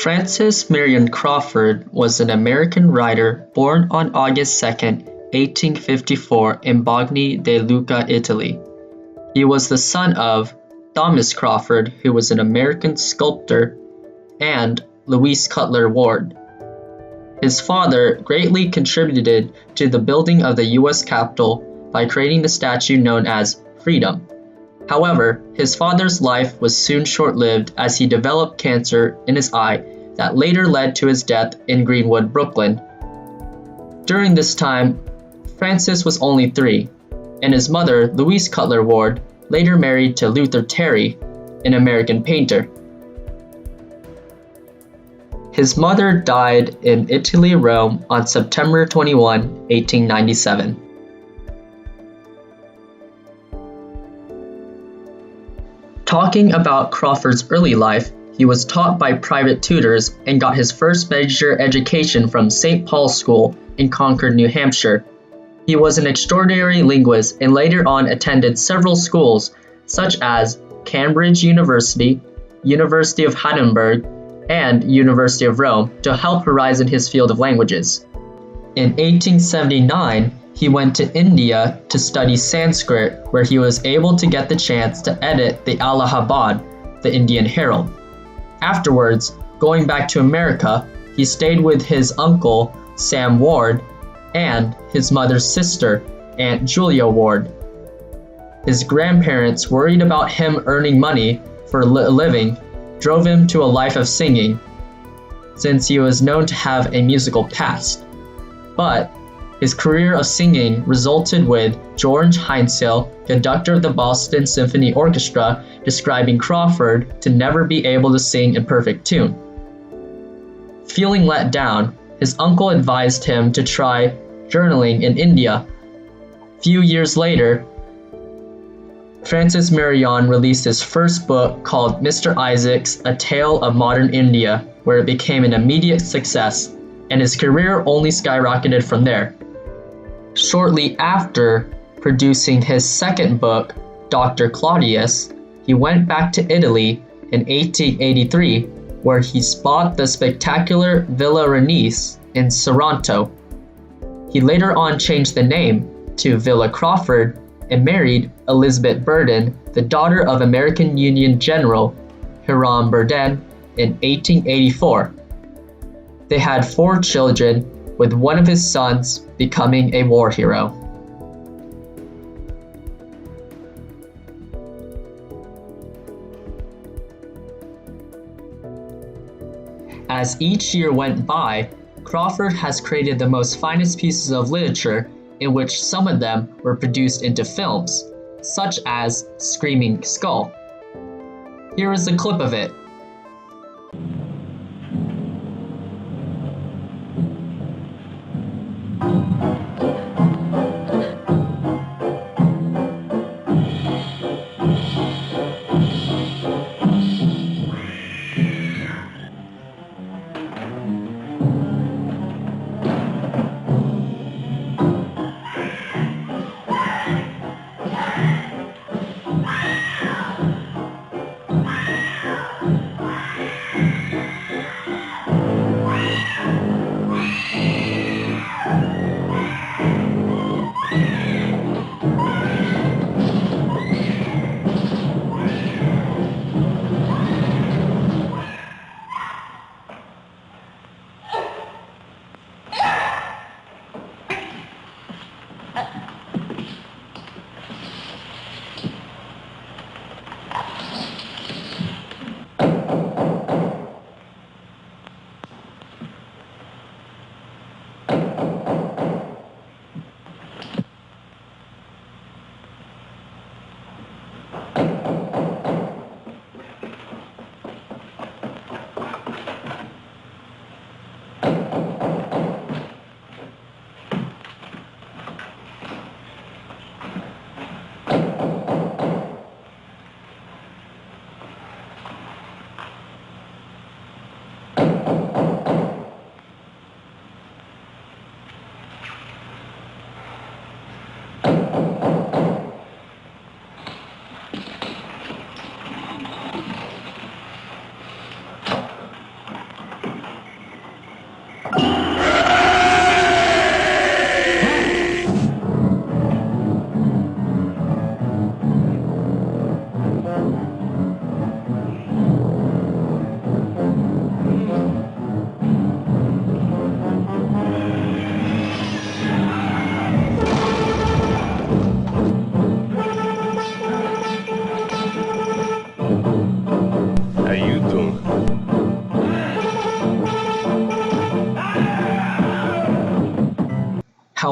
Frances Marion Crawford was an American writer born on August 2, 1854 in Bogny de Lucca, Italy. He was the son of Thomas Crawford, who was an American sculptor, and Louise Cutler Ward. His father greatly contributed to the building of the U.S. Capitol by creating the statue known as Freedom. However, his father's life was soon short-lived as he developed cancer in his eye that later led to his death in Greenwood, Brooklyn. During this time, Francis was only 3, and his mother, Louise Cutler Ward, later married to Luther Terry, an American painter. His mother died in Italy, Rome on September 21, 1897. Talking about Crawford's early life, he was taught by private tutors and got his first major education from St. Paul's School in Concord, New Hampshire. He was an extraordinary linguist and later on attended several schools such as Cambridge University, University of Heidelberg, and University of Rome to help horizon his field of languages. In 1879, he went to India to study Sanskrit, where he was able to get the chance to edit the Allahabad, the Indian Herald. Afterwards, going back to America, he stayed with his uncle, Sam Ward, and his mother's sister, Aunt Julia Ward. His grandparents, worried about him earning money for a living, drove him to a life of singing, since he was known to have a musical past. But his career of singing resulted with George Heinzel, conductor of the Boston Symphony Orchestra, describing Crawford to never be able to sing in perfect tune. Feeling let down, his uncle advised him to try journaling in India. Few years later, Frances Marion released his first book called Mr. Isaacs, A Tale of Modern India, where it became an immediate success, and his career only skyrocketed from there. Shortly after producing his second book, Dr. Claudius, he went back to Italy in 1883, where he bought the spectacular Villa Renice in Sorrento. He later on changed the name to Villa Crawford and married Elizabeth Burden, the daughter of American Union General Hiram Burden, in 1884. They had 4 children, with one of his sons becoming a war hero. As each year went by, Crawford has created the most finest pieces of literature, in which some of them were produced into films, such as Screaming Skull. Here is a clip of it.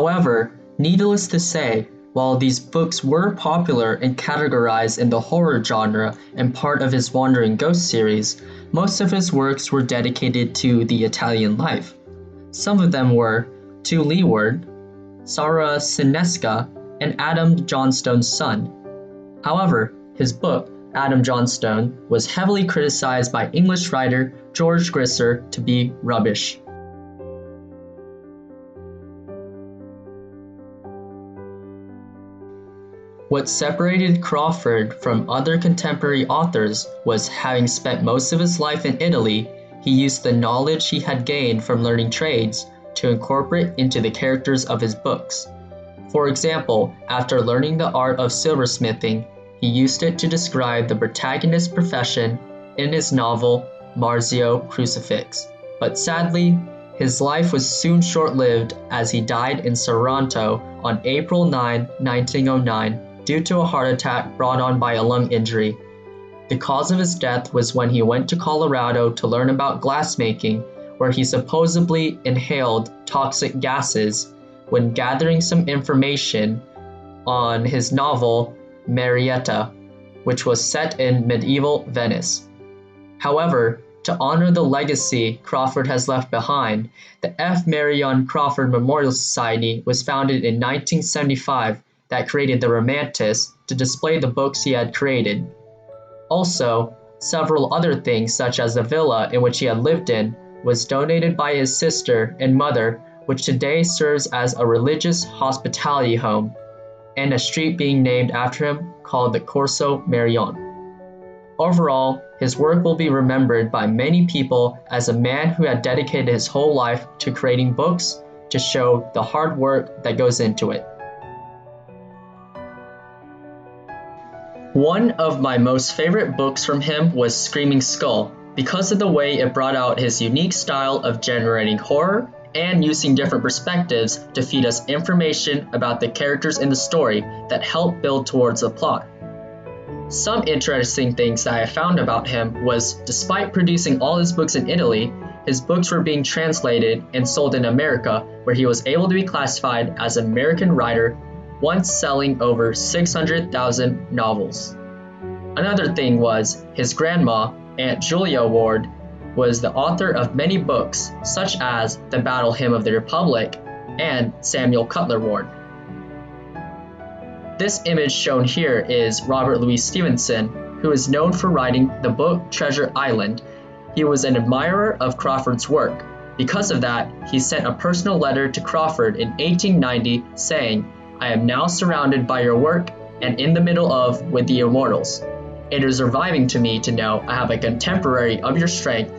However, needless to say, while these books were popular and categorized in the horror genre and part of his Wandering Ghost series, most of his works were dedicated to the Italian life. Some of them were To Leeward, Sara Sinesca, and Adam Johnstone's Son. However, his book, Adam Johnstone, was heavily criticized by English writer George Grisser to be rubbish. What separated Crawford from other contemporary authors was having spent most of his life in Italy, he used the knowledge he had gained from learning trades to incorporate into the characters of his books. For example, after learning the art of silversmithing, he used it to describe the protagonist's profession in his novel Marzio Crucifix. But sadly, his life was soon short-lived as he died in Sorrento on April 9, 1909, due to a heart attack brought on by a lung injury. The cause of his death was when he went to Colorado to learn about glassmaking, where he supposedly inhaled toxic gases when gathering some information on his novel Marietta, which was set in medieval Venice. However, to honor the legacy Crawford has left behind, the F. Marion Crawford Memorial Society was founded in 1975 that created the Romantics to display the books he had created. Also, several other things such as the villa in which he had lived in was donated by his sister and mother, which today serves as a religious hospitality home, and a street being named after him called the Corso Marion. Overall, his work will be remembered by many people as a man who had dedicated his whole life to creating books to show the hard work that goes into it. One of my most favorite books from him was Screaming Skull, because of the way it brought out his unique style of generating horror and using different perspectives to feed us information about the characters in the story that help build towards the plot. Some interesting things that I found about him was, despite producing all his books in Italy, his books were being translated and sold in America, where he was able to be classified as an American writer, once selling over 600,000 novels. Another thing was, his grandma, Aunt Julia Ward, was the author of many books, such as The Battle Hymn of the Republic and Samuel Cutler Ward. This image shown here is Robert Louis Stevenson, who is known for writing the book Treasure Island. He was an admirer of Crawford's work. Because of that, he sent a personal letter to Crawford in 1890 saying, "I am now surrounded by your work and in the middle of with the immortals. It is reviving to me to know I have a contemporary of your strength,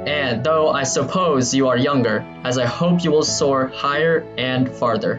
and though I suppose you are younger, as I hope you will soar higher and farther."